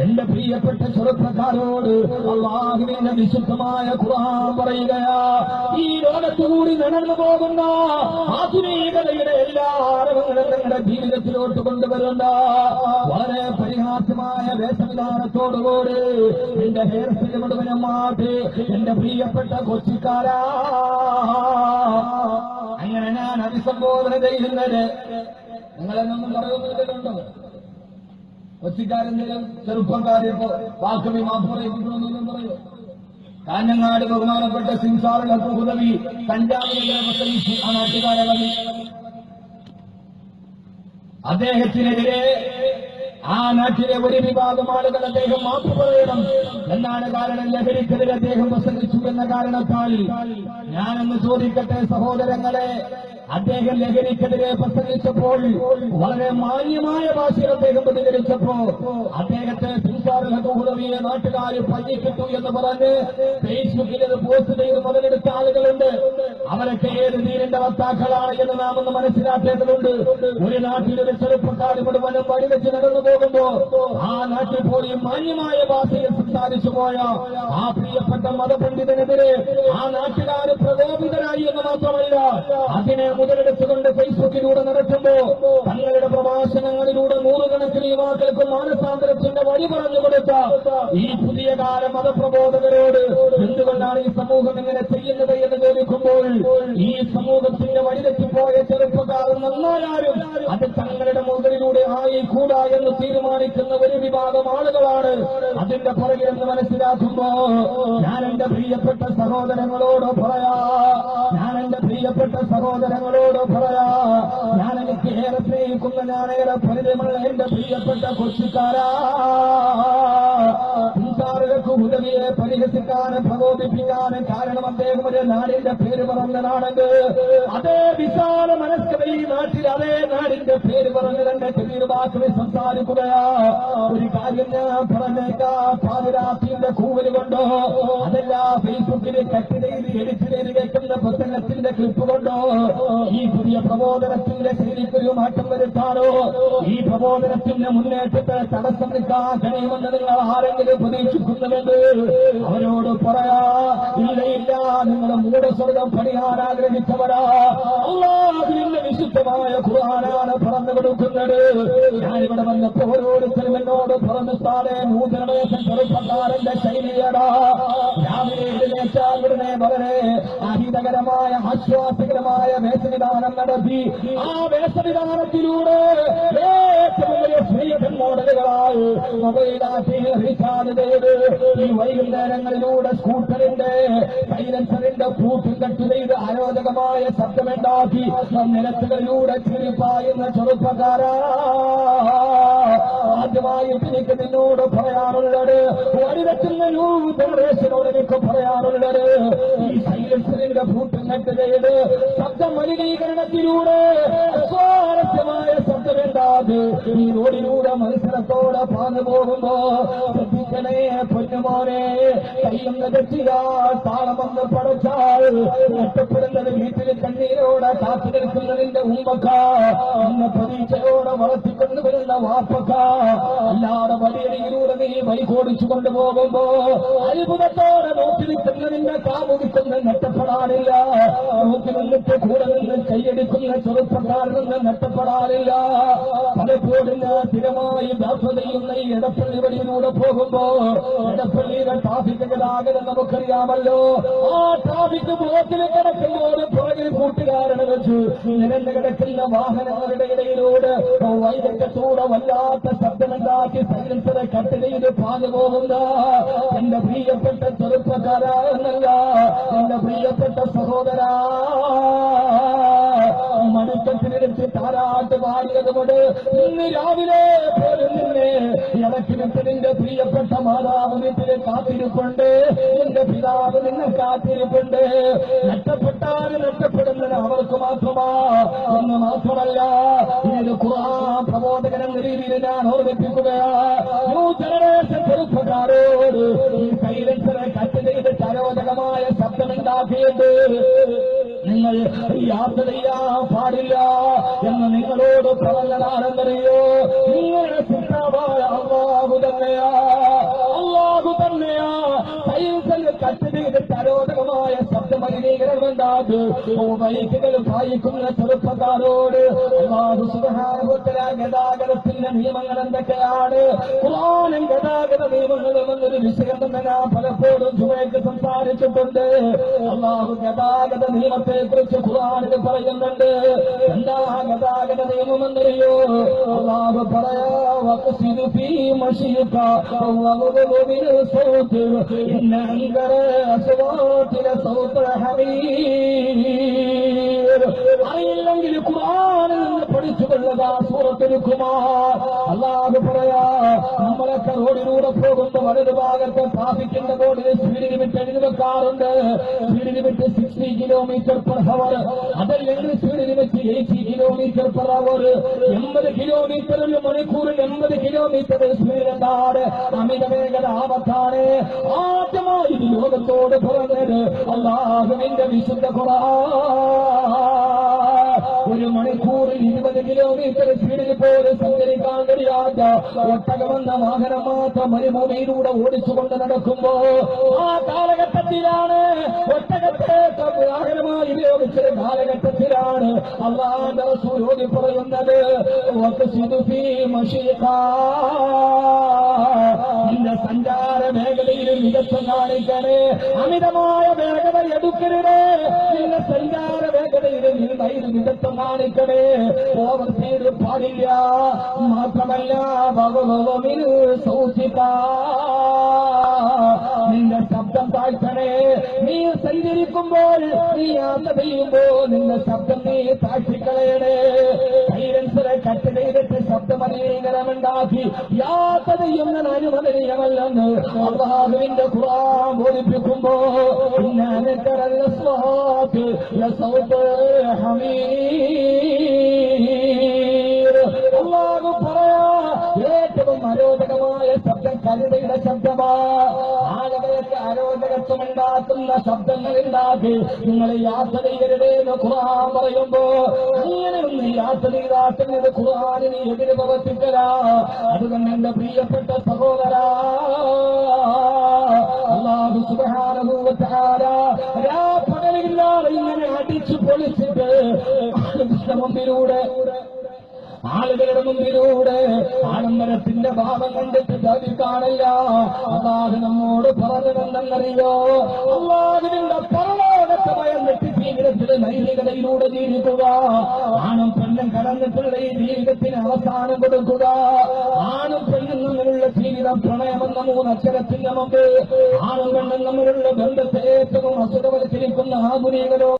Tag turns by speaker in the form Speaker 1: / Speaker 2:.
Speaker 1: എന്റെ പ്രിയപ്പെട്ട ചെറുപ്പക്കാരോട് അല്ലാഹുവിന്റെ വിശുദ്ധമായ ഖുർആൻ പറയുകയാ, ഈ ലോകത്തുകൂടി നടന്നു പോകുന്ന ആധുനികതയുടെ എല്ലാ അറിവുകളും നിങ്ങളുടെ ജീവിതത്തിലോട്ട് കൊണ്ടുവരുന്ന വളരെ പരിഹാസ്യമായ വേഷവിധാനത്തോടുകൂടി എന്റെ ഹെയർ സ്റ്റൈൽ മുഴുവനും മാറ്റി എന്റെ പ്രിയപ്പെട്ട കൊച്ചിക്കാരാ, അങ്ങനെ ഞാൻ അഭിസംബോധന ചെയ്യുന്നത് നിങ്ങളെന്നൊന്നും പറയുന്നുണ്ടോ? കൊച്ചിക്കാരെന്തെങ്കിലും ചെറുപ്പക്കാരിപ്പോ വാക്കവി മാപ്പ് പറയിപ്പിക്കണമെന്നൊന്നും പറയോ? കാഞ്ഞങ്ങാട് ബഹുമാനപ്പെട്ട സിംസാറുകൾക്ക് ഉദവി കഞ്ചാവിനെ പ്രസംഗിച്ചു ആ നാട്ടുകാരവി അദ്ദേഹത്തിനെതിരെ ആ നാട്ടിലെ ഒരു വിഭാഗം ആളുകൾ അദ്ദേഹം മാപ്പ് പറയണം എന്നാണ് കാരണം. ലഹരിക്കെതിരെ അദ്ദേഹം പ്രസംഗിച്ചു എന്ന കാരണത്താൽ ഞാനൊന്ന് ചോദിക്കട്ടെ സഹോദരങ്ങളെ, അദ്ദേഹം ലഹരിക്കെതിരെ പ്രസംഗിച്ചപ്പോൾ വളരെ മാന്യമായ ഭാഷയിൽ അദ്ദേഹം പ്രതികരിച്ചപ്പോ അദ്ദേഹത്തെ സിംസാറുകൾക്കുദവിയെ നാട്ടുകാർ പഞ്ഞിക്കിട്ടു എന്ന് പറഞ്ഞ് ഫേസ്ബുക്കിൽ അത് പോസ്റ്റ് ചെയ്ത് മുതലെടുത്ത ആളുകളുണ്ട്. അവരൊക്കെ ഏത് ദീനിന്റെ വക്താക്കളാണ് എന്ന് നാം ഒന്ന് മനസ്സിലാക്കേണ്ടതുണ്ട്. ഒരു നാട്ടിലൊരു ചെറുപ്പക്കാർ മുഴുവനും വഴിവെച്ച് നടന്നു പോകുമ്പോ ആ നാട്ടിൽ പോയി മാന്യമായ ഭാഷയിൽ സംസാരിച്ചു പോയ ആ പ്രിയപ്പെട്ട മതപണ്ഡിതനെതിരെ ആ നാട്ടുകാർ പ്രകോപിതരായി എന്ന് മാത്രമല്ല, അതിനെ മുതലെടുത്തുകൊണ്ട് ഫേസ്ബുക്കിലൂടെ നടത്തുമ്പോ തങ്ങളുടെ പ്രഭാഷണങ്ങളിലൂടെ നൂറുകണക്കിന് യുവാക്കൾക്ക് മാനസാന്തരത്തിന്റെ വഴി പറഞ്ഞു കൊടുത്ത ഈ പുതിയ കാല മതപ്രബോധകരോട് എന്തുകൊണ്ടാണ് ഈ സമൂഹം ഇങ്ങനെ ചെയ്യുന്നത് എന്ന് ചോദിക്കുമ്പോൾ ഈ സമൂഹത്തിന്റെ വഴിതെറ്റിപ്പോയ ചെറുപ്പക്കാർ നന്നായാലും അത് തങ്ങളുടെ മുകളിലൂടെ ആയിക്കൂടാ എന്ന് തീരുമാനിക്കുന്ന ഒരു വിഭാഗം ആളുകളാണ് അതിന്റെ പുറകെ എന്ന് മനസ്സിലാക്കുമ്പോ ഞാൻ എന്റെ പ്രിയപ്പെട്ട സഹോദരങ്ങളോട് പറയാ, ഞാൻ എനിക്ക് ഏറെ സ്നേഹിക്കുന്ന ഞാനേറെ പരിചയമുള്ള എന്റെ പ്രിയപ്പെട്ട കൊച്ചിക്കാരാ, സംസാറുകൾക്ക് ഉദവിയെ പരിഹസിക്കാനും പ്രകോപിപ്പിക്കാനും കാരണം അദ്ദേഹം ഒരു നാടിന്റെ പേര് പറഞ്ഞതാണെങ്കിൽ അതേ വിശാല മനസ്കത ഈ നാട്ടിൽ അതേ നാടിന്റെ പേര് പറഞ്ഞ് തന്നെ ചെറിയ സംസാരിക്കുകയാ. ഒരു കാര്യം ഞാൻ പറഞ്ഞേക്കാ, പാതിരാത്രിയുടെ കൂവല് കൊണ്ടോ അതല്ല ഫേസ്ബുക്കിൽ കട്ട് ചെയ്ത് എഡിറ്റ് ചെയ്ത് കേൾക്കുന്ന പ്രസംഗത്തിന്റെ ക്ലിപ്പ് കൊണ്ടോ ഈ പുതിയ പ്രബോധനത്തിന്റെ ശൈലിക്കൊരു മാറ്റം വരുത്താനോ ഈ പ്രബോധനത്തിന്റെ മുന്നേറ്റത്തെ തടസ്സം നിൽക്കാൻ കഴിയുമെന്ന് നിങ്ങൾ ആരെങ്കിലും പ്രതീക്ഷിക്കുന്നുണ്ട്? അവരോട് പറയാ, ഇല്ല, നിങ്ങൾ മൂഢസ്വർഗം പണിയാൻ ആഗ്രഹിച്ചവരാ. അല്ലാഹുവിന്റെ വിശുദ്ധമായ ഖുർആനാണ് പറഞ്ഞു കൊടുക്കുന്നത്. ഞാനിവിടെ വന്നപ്പോ ഓരോരുത്തരും എന്നോട് പറഞ്ഞു, സാറേ നൂതനവേശം ചെറുപ്പക്കാരന്റെ ശൈലിയടാ, രാവിലെ എഴുന്നേറ്റാൽ ഉടനെ വളരെ അഹിതകരമായ ആശ്വാസകരമായ വേഷവിധാനം നടത്തി ആ വേഷവിധാനത്തിലൂടെ ഏറ്റവും വലിയ സ്ത്രീയൻ മോഡലുകളായി മൊബൈലാക്കി റീചാർജ് ചെയ്ത് ഈ വൈകുന്നേരങ്ങളിലൂടെ സ്കൂട്ടറിന്റെ സൈലൻസറിന്റെ പൂട്ടും കട്ട് ചെയ്ത് അരോചകമായ ശബ്ദമുണ്ടാക്കി നിരത്തുകളിലൂടെ ചിരിപ്പായുന്ന ചെറുപ്പക്കാരാ, ആദ്യമായിട്ട് എനിക്ക് നിന്നോട് പറയാനുള്ളത്, വഴിവെക്കുന്ന ന്യൂ ജനറേഷനോട് എനിക്ക് പറയാനുള്ളത്, ഈ സൈലൻസറിന്റെ പൂട്ടും കട്ട് ചെയ്ത് ശബ്ദ മലിനീകരണത്തിലൂടെ സ്വാരസ്യമായ ശബ്ദമുണ്ടാക്കി ഈ റോഡിലൂടെ മത്സരത്തോടെ പാഞ്ഞു പോകുമ്പോ ശ്രദ്ധിക്കണേ പൊന്നുമോനെ, കയ്യൊന്ന് തെറ്റിയാൽ താളമൊന്ന് പടച്ചാൽ നഷ്ടപ്പെടുന്നത് വീട്ടിൽ കണ്ണീരോടെ കാത്തു നിൽക്കുന്നതിന്റെ ഉമ്മക്ക, ഇന്ന് പ്രതീക്ഷയോടെ വളർത്തിക്കൊണ്ടുവരുന്ന വാപ്പക്ക, അല്ലാതെ വഴിയടിയിലൂടെ നീ വൈകോടിച്ചു കൊണ്ടുപോകുമ്പോ അത്ഭുതത്തോടെ നോക്കി നിൽക്കുന്നതിന്റെ കാമുകിച്ചൊന്നും നഷ്ടപ്പെടാനില്ല. നോക്കി നിന്നിട്ട് കൂടെ നിന്ന് കൈയടിക്കുന്ന ചെറുപ്പക്കാരിൽ നിന്ന് നഷ്ടപ്പെടാനില്ല. പലപ്പോഴും സ്ഥിരമായി യാത്ര ചെയ്യുന്ന ഈ എടപ്പള്ളി വഴിയിലൂടെ പോകുമ്പോ എടപ്പള്ളിയുടെ ട്രാഫിക് ഗതാഗതം നമുക്കറിയാമല്ലോ. ആ ട്രാഫിക് ബ്ലോക്കിൽ കിടക്കുമ്പോൾ പുറകിൽ കൂട്ടുകാരനെ വെച്ച് നിരന്ന് കിടക്കുന്ന വാഹനങ്ങളുടെ ഇടയിലൂടെ വൈദ്യത്തോടെ വല്ലാത്ത ശബ്ദമുണ്ടാക്കി സൈലൻസറെ കട്ട് ചെയ്ത് പാഞ്ഞു പോകുന്ന എന്റെ പ്രിയപ്പെട്ട ചെറുപ്പക്കാരാ എന്നല്ല, എന്റെ പ്രിയപ്പെട്ട സഹോദരാ, മടുക്കത്തിനെടുത്ത് താരാട്ട് പാടിയതുകൊണ്ട് ഇന്ന് രാവിലെ പോലും നിന്നെ ഇടക്കിനിട്ട് നിന്റെ പ്രിയപ്പെട്ട മാതാവ് വീട്ടിൽ കാത്തിരിപ്പുണ്ട്, നിന്റെ പിതാവ് നിന്നെ കാത്തിരിപ്പുണ്ട്. നഷ്ടപ്പെട്ടാലും നഷ്ടപ്പെടുന്നത് അവർക്ക് മാത്രമാ എന്ന് മാത്രമല്ല, ഇതൊരു ഖുർആൻ പ്രബോധകൻ എന്ന രീതിയിൽ ഞാൻ ഓർമ്മിപ്പിക്കുകയാ. ന്യൂ ജനറേഷൻ ചെറുപ്പക്കാരോട് ഈ സൈലൻസറെ കട്ട് ചെയ്ത് അരോചകമായ ശബ്ദമുണ്ടാക്കിയിട്ട് നിങ്ങൾ യാത്ര ചെയ്യാൻ പാടില്ല എന്ന് നിങ്ങളോട് പറഞ്ഞതാണെന്നറിയോ? നിങ്ങളുടെ സിദ്ധാവായ അല്ലാഹു കട്ട് ചെയ്തിട്ട് അരോധകമായ ശബ്ദമലിനീകരണമുണ്ടാകും. ബൈക്കുകൾ വായിക്കുന്ന ചെറുപ്പക്കാരോട് അല്ലാഹു സുബ്ഹാനഹു വ തആല ഗതാഗതത്തിന്റെ നിയമങ്ങൾ എന്തൊക്കെയാണ്, ഖുർആനും ഗതാഗത നിയമങ്ങളും എന്നൊരു വിഷയം തന്നെ ഞാൻ പലപ്പോഴും ജുമയ്ക്ക് സംസാരിച്ചിട്ടുണ്ട്. അല്ലാഹു ഗതാഗത നിയമത്തെ കുറിച്ച് ഖുർആനിൽ പറയുന്നുണ്ട്. എന്താ ഗതാഗത നിയമമെന്നറിയോ? അല്ലാഹു പറയാ വഖ്സിദു ഫീ മശീക വഗ്ദു ബിൽ സൗത്ത് ഇന്ന അൻകറ അസ്വാതില സൗത്തുൽ ഹമീർ. അറിയില്ലെങ്കിൽ ഖുർആനിൽ നിന്ന് പഠിച്ചുകൊള്ളതാ സൂറത്തുൽ ഖുമാർ. അല്ലാഹു പറയാ നമ്മളൊക്കെ റോഡിലൂടെ പോകുമ്പോൾ വലതു ഭാഗത്ത് ട്രാഫിക്കിന്റെ ബോർഡിൽ സ്പീഡ് ലിമിറ്റ് എഴുതി വെക്കാറുണ്ട്. സ്പീഡ് ലിമിറ്റ് 60 km/h, അതല്ലെങ്കിൽ സ്പീഡ് ലിമിറ്റ് 80 km/h. 80 കിലോമീറ്റർ മണിക്കൂറിൽ 80 കിലോമീറ്റർ സ്പീഡിലാണ്. അമിത വേഗത ആപത്താണ്. ആദ്യമായി ലോകത്തോട് പറഞ്ഞത് അല്ലാഹുവിന്റെ വിശുദ്ധ ഖുർആൻ. ഒരു മണിക്കൂറിൽ 20 കിലോമീറ്റർ സ്പീഡിൽ പോലും സഞ്ചരിക്കാൻ കഴിയാത്ത ഒട്ടകമെന്ന വാഹനം മാത്രം മരുഭൂമിയിലൂടെ ഓടിച്ചുകൊണ്ട് നടക്കുമ്പോ ആ കാലഘട്ടത്തിലാണ്, ഒട്ടകത്തെ വാഹനമായി ഉപയോഗിച്ചത് കാലഘട്ടത്തിലാണ് അല്ലാഹുവിന്റെ റസൂൽ ഓതി പറയുന്നത് വഖ്സിദു ഫീ മശീഖ. നിന്റെ സഞ്ചാര മേഖലയിൽ മികച്ച കാണിക്കണേ, അമിതമായ വേഗത എടുക്കരുത്. നിന്റെ സഞ്ചാര മേഖലയിൽ നിന്ന് മികച്ച കാണിക്കണേ, ഓവർ സ്പീഡ് പാടില്ല. മാത്രമല്ല ഭഗവമിൽ സൗചിക, നിന്റെ ശബ്ദം താഴ്ത്തണേ. നീ സഞ്ചരിക്കുമ്പോൾ, നീ യാത്ര ചെയ്യുമ്പോൾ നിന്റെ ശബ്ദം നീ താഴ്ത്തിക്കളയണേ. സൈലൻസറെ കട്ട് ചെയ്തിട്ട് ശബ്ദമലിനീകരണമുണ്ടാക്കി യാത്ര ചെയ്യുന്ന അനുവദനീയമല്ലെന്ന് അല്ലാഹുവിന്റെ ഖുർആൻ ബോധിപ്പിക്കുമ്പോ അല്ലാഹു പറയാ ഏറ്റവും അരോചകമായ ശബ്ദം കരുതയുടെ ശബ്ദമാ. ആളുകൾക്ക് അരോചകത്വമുണ്ടാക്കുന്ന ശബ്ദങ്ങൾ ഉണ്ടാക്കി നിങ്ങൾ യാത്ര ചെയ്യരുതെന്ന് ഖുർആൻ പറയുമ്പോ അങ്ങനെയൊന്ന് യാത്ര ചെയ്താക്കുന്നത് ഖുർആനിന് എതിര് പ്രവർത്തിക്കലാ. അതുകൊണ്ട് എന്റെ പ്രിയപ്പെട്ട സഹോദരാ, അല്ലാഹു സുബ്ഹാനഹു വ തആല രാപ്പകലില്ലാതെ ഇങ്ങനെ അടിച്ചു പൊളിച്ചിട്ട് ആളുകളുടെ മുമ്പിലൂടെ ആഡംബരത്തിന്റെ ഭാവം കണ്ടിട്ട് ധരിക്കാനല്ല അല്ലാഹു നമ്മോട് പറഞ്ഞതെന്നറിയോ? അല്ലാഹുവിന്റെ പരലോകത്തെ ഭയന്നിട്ട് ജീവിതത്തിലെ നൈതികതയിലൂടെ ജീവിക്കുക. ആണും പെണ്ണും കടന്നിട്ടുള്ള ഈ ജീവിതത്തിന് അവസാനം കൊടുക്കുക. ആണും പെണ്ണും തമ്മിലുള്ള ജീവിതം പ്രണയമെന്ന 3 അക്ഷരത്തിന്റെ മുമ്പ് ആണും പെണ്ണും തമ്മിലുള്ള ബന്ധത്തെ ഏറ്റവും അസുഖവൽക്കരിക്കുന്ന ആധുനിക ലോകം